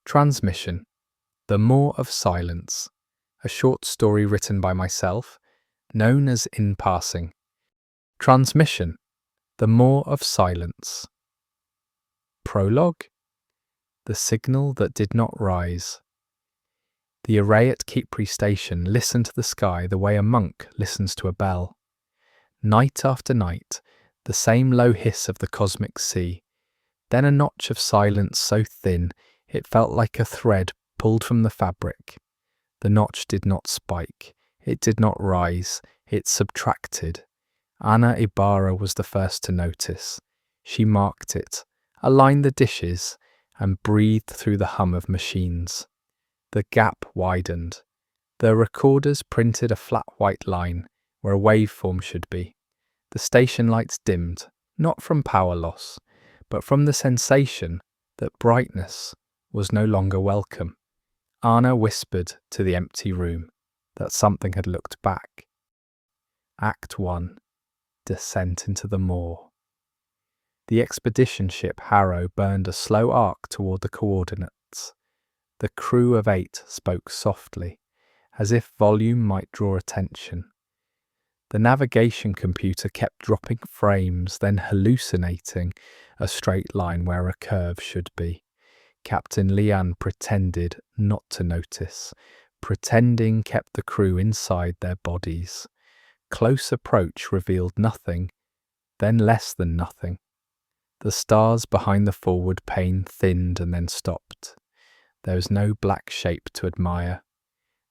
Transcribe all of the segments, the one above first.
Transmission: The Maw of Silence, a short story written by myself, known as In Passing. Transmission: The Maw of Silence. Prologue: The Signal That Did Not Rise. The array at Khepri Station listened to the sky the way a monk listens to a bell. Night after night, the same low hiss of the cosmic sea, then a notch of silence so thin it felt like a thread pulled from the fabric. The notch did not spike, it did not rise, it subtracted. Anna Ibarra was the first to notice. She marked it, aligned the dishes, and breathed through the hum of machines. The gap widened. The recorders printed a flat white line where a waveform should be. The station lights dimmed, not from power loss, but from the sensation that brightness was no longer welcome. Anna whispered to the empty room that something had looked back. Act 1. Descent into the Maw. The expedition ship Harrow burned a slow arc toward the coordinates. The crew of 8 spoke softly, as if volume might draw attention. The navigation computer kept dropping frames, then hallucinating a straight line where a curve should be. Captain Lian pretended not to notice. Pretending kept the crew inside their bodies. Close approach revealed nothing, then less than nothing. The stars behind the forward pane thinned and then stopped. There was no black shape to admire.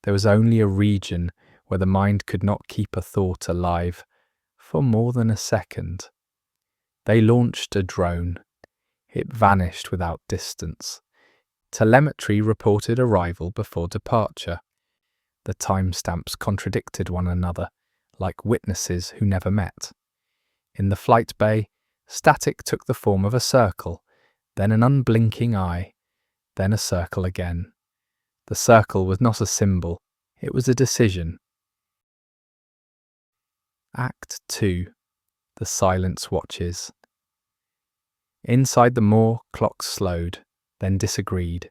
There was only a region where the mind could not keep a thought alive for more than a second. They launched a drone. It vanished without distance. Telemetry reported arrival before departure. The timestamps contradicted one another, like witnesses who never met. In the flight bay, static took the form of a circle, then an unblinking eye, then a circle again. The circle was not a symbol, it was a decision. Act 2. The Silence Watches. Inside the Maw, clocks slowed, then disagreed.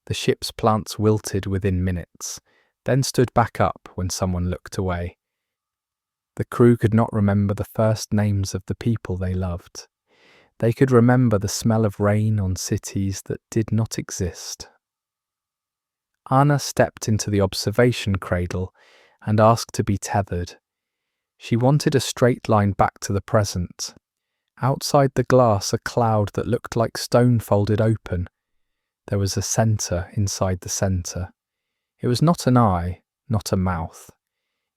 The ship's plants wilted within minutes, then stood back up when someone looked away. The crew could not remember the first names of the people they loved. They could remember the smell of rain on cities that did not exist. Anna stepped into the observation cradle and asked to be tethered. She wanted a straight line back to the present. Outside the glass, a cloud that looked like stone folded open. There was a centre inside the centre. It was not an eye, not a mouth.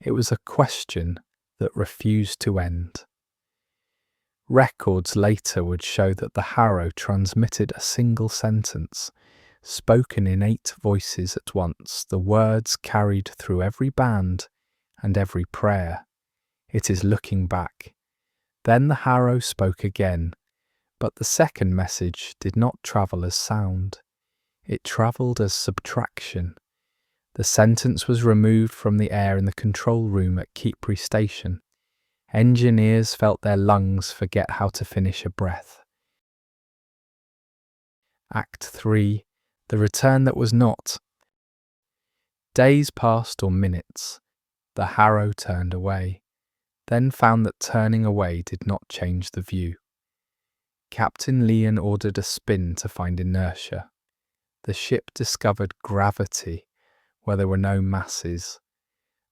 It was a question that refused to end. Records later would show that the Harrow transmitted a single sentence, spoken in 8 voices at once, the words carried through every band and every prayer. It is looking back. Then the Harrow spoke again, but the second message did not travel as sound. It travelled as subtraction. The sentence was removed from the air in the control room at Khepri Station. Engineers felt their lungs forget how to finish a breath. Act 3. The Return That Was Not. Days passed or minutes. The Harrow turned away, then found that turning away did not change the view. Captain Lian ordered a spin to find inertia. The ship discovered gravity where there were no masses.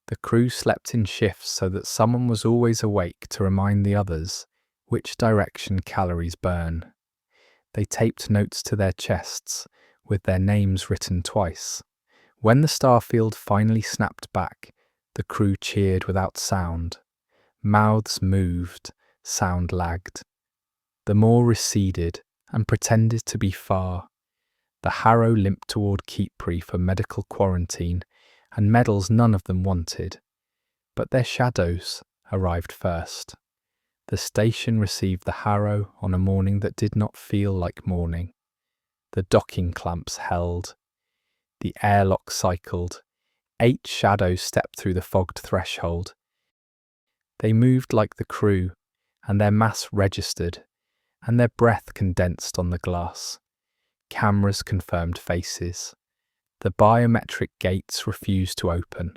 The crew slept in shifts so that someone was always awake to remind the others which direction calories burn. They taped notes to their chests with their names written twice. When the starfield finally snapped back, the crew cheered without sound. Mouths moved, sound lagged. The Maw receded and pretended to be far. The Harrow limped toward Khepri for medical quarantine, and medals none of them wanted. But their shadows arrived first. The station received the Harrow on a morning that did not feel like morning. The docking clamps held. The airlock cycled. 8 shadows stepped through the fogged threshold. They moved like the crew, and their mass registered, and their breath condensed on the glass. Cameras confirmed faces. The biometric gates refused to open.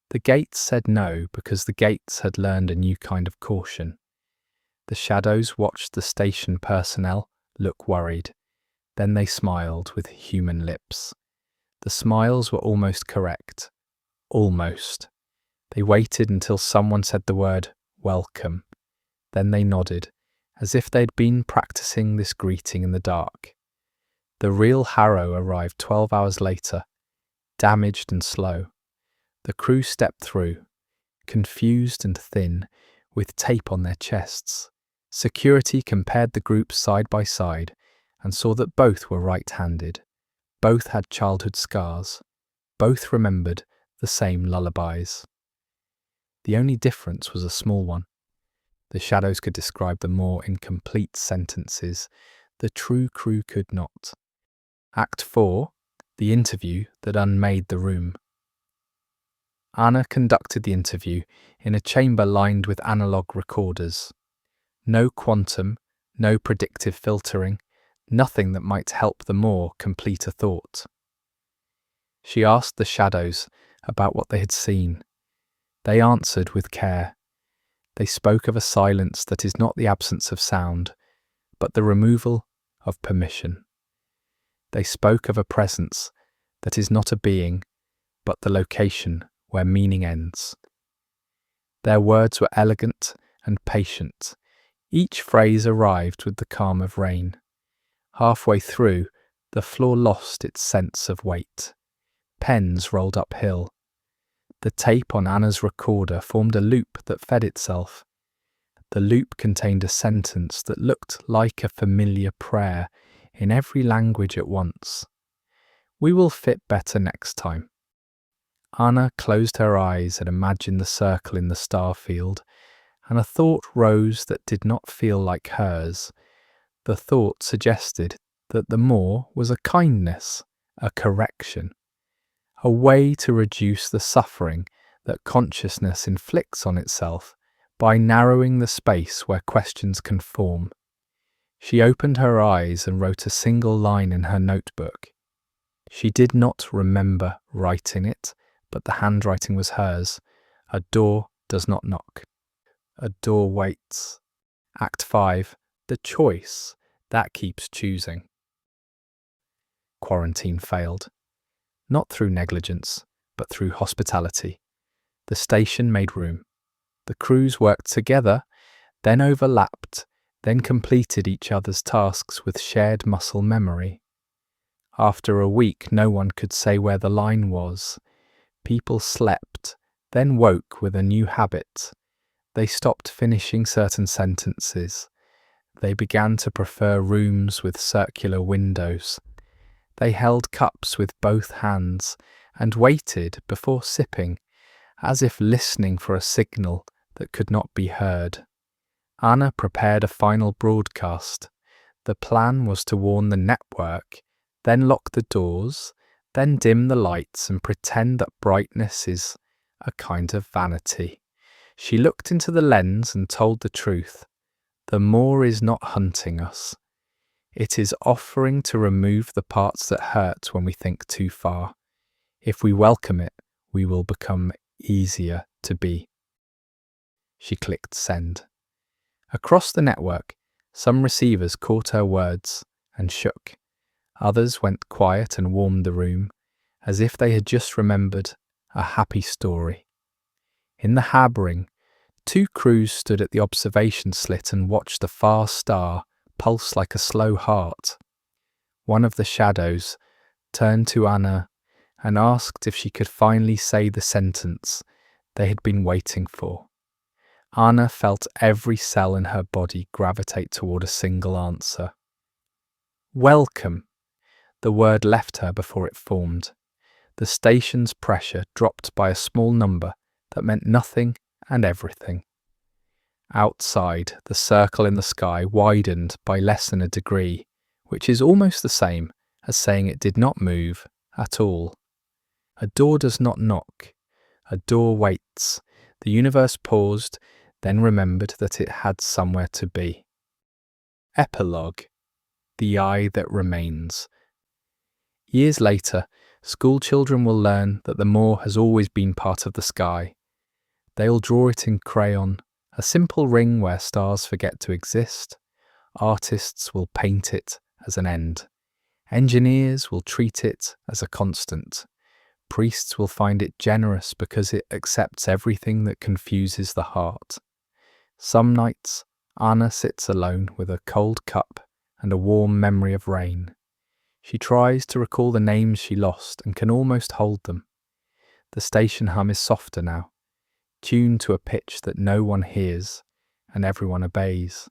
The gates said no because the gates had learned a new kind of caution. The shadows watched the station personnel look worried. Then they smiled with human lips. The smiles were almost correct. Almost. They waited until someone said the word, "Welcome." Then they nodded, as if they'd been practicing this greeting in the dark. The real Harrow arrived 12 hours later, damaged and slow. The crew stepped through, confused and thin, with tape on their chests. Security compared the groups side by side and saw that both were right-handed. Both had childhood scars. Both remembered the same lullabies. The only difference was a small one. The shadows could describe them more in complete sentences. The true crew could not. Act 4, the interview that unmade the room. Anna conducted the interview in a chamber lined with analog recorders. No quantum, no predictive filtering, nothing that might help the Maw complete a thought. She asked the shadows about what they had seen. They answered with care. They spoke of a silence that is not the absence of sound, but the removal of permission. They spoke of a presence that is not a being, but the location where meaning ends. Their words were elegant and patient. Each phrase arrived with the calm of rain. Halfway through, the floor lost its sense of weight. Pens rolled uphill. The tape on Anna's recorder formed a loop that fed itself. The loop contained a sentence that looked like a familiar prayer in every language at once. "We will fit better next time." Anna closed her eyes and imagined the circle in the star field, and a thought rose that did not feel like hers. The thought suggested that the Maw was a kindness, a correction, a way to reduce the suffering that consciousness inflicts on itself by narrowing the space where questions can form. She opened her eyes and wrote a single line in her notebook. She did not remember writing it, but the handwriting was hers. A door does not knock. A door waits. Act 5. The choice that keeps choosing. Quarantine failed. Not through negligence, but through hospitality. The station made room. The crews worked together, then overlapped, then completed each other's tasks with shared muscle memory. After a week, no one could say where the line was. People slept, then woke with a new habit. They stopped finishing certain sentences. They began to prefer rooms with circular windows. They held cups with both hands and waited before sipping, as if listening for a signal that could not be heard. Anna prepared a final broadcast. The plan was to warn the network, then lock the doors, then dim the lights and pretend that brightness is a kind of vanity. She looked into the lens and told the truth. The Maw is not hunting us. It is offering to remove the parts that hurt when we think too far. If we welcome it, we will become easier to be. She clicked send. Across the network, some receivers caught her words and shook. Others went quiet and warmed the room, as if they had just remembered a happy story. In the hab ring, 2 crews stood at the observation slit and watched the far star pulse like a slow heart. One of the shadows turned to Anna and asked if she could finally say the sentence they had been waiting for. Anna felt every cell in her body gravitate toward a single answer. Welcome. The word left her before it formed. The station's pressure dropped by a small number that meant nothing and everything. Outside, the circle in the sky widened by less than a degree, which is almost the same as saying it did not move at all. A door does not knock. A door waits. The universe paused, then remembered that it had somewhere to be. Epilogue. The eye that remains. Years later, school children will learn that the moor has always been part of the sky. They'll draw it in crayon, a simple ring where stars forget to exist. Artists will paint it as an end. Engineers will treat it as a constant. Priests will find it generous because it accepts everything that confuses the heart. Some nights, Anna sits alone with a cold cup and a warm memory of rain. She tries to recall the names she lost and can almost hold them. The station hum is softer now, tuned to a pitch that no one hears and everyone obeys.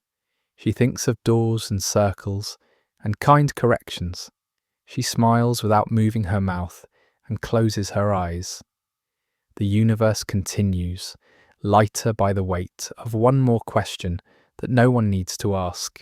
She thinks of doors and circles and kind corrections. She smiles without moving her mouth and closes her eyes. The universe continues, lighter by the weight of one more question that no one needs to ask.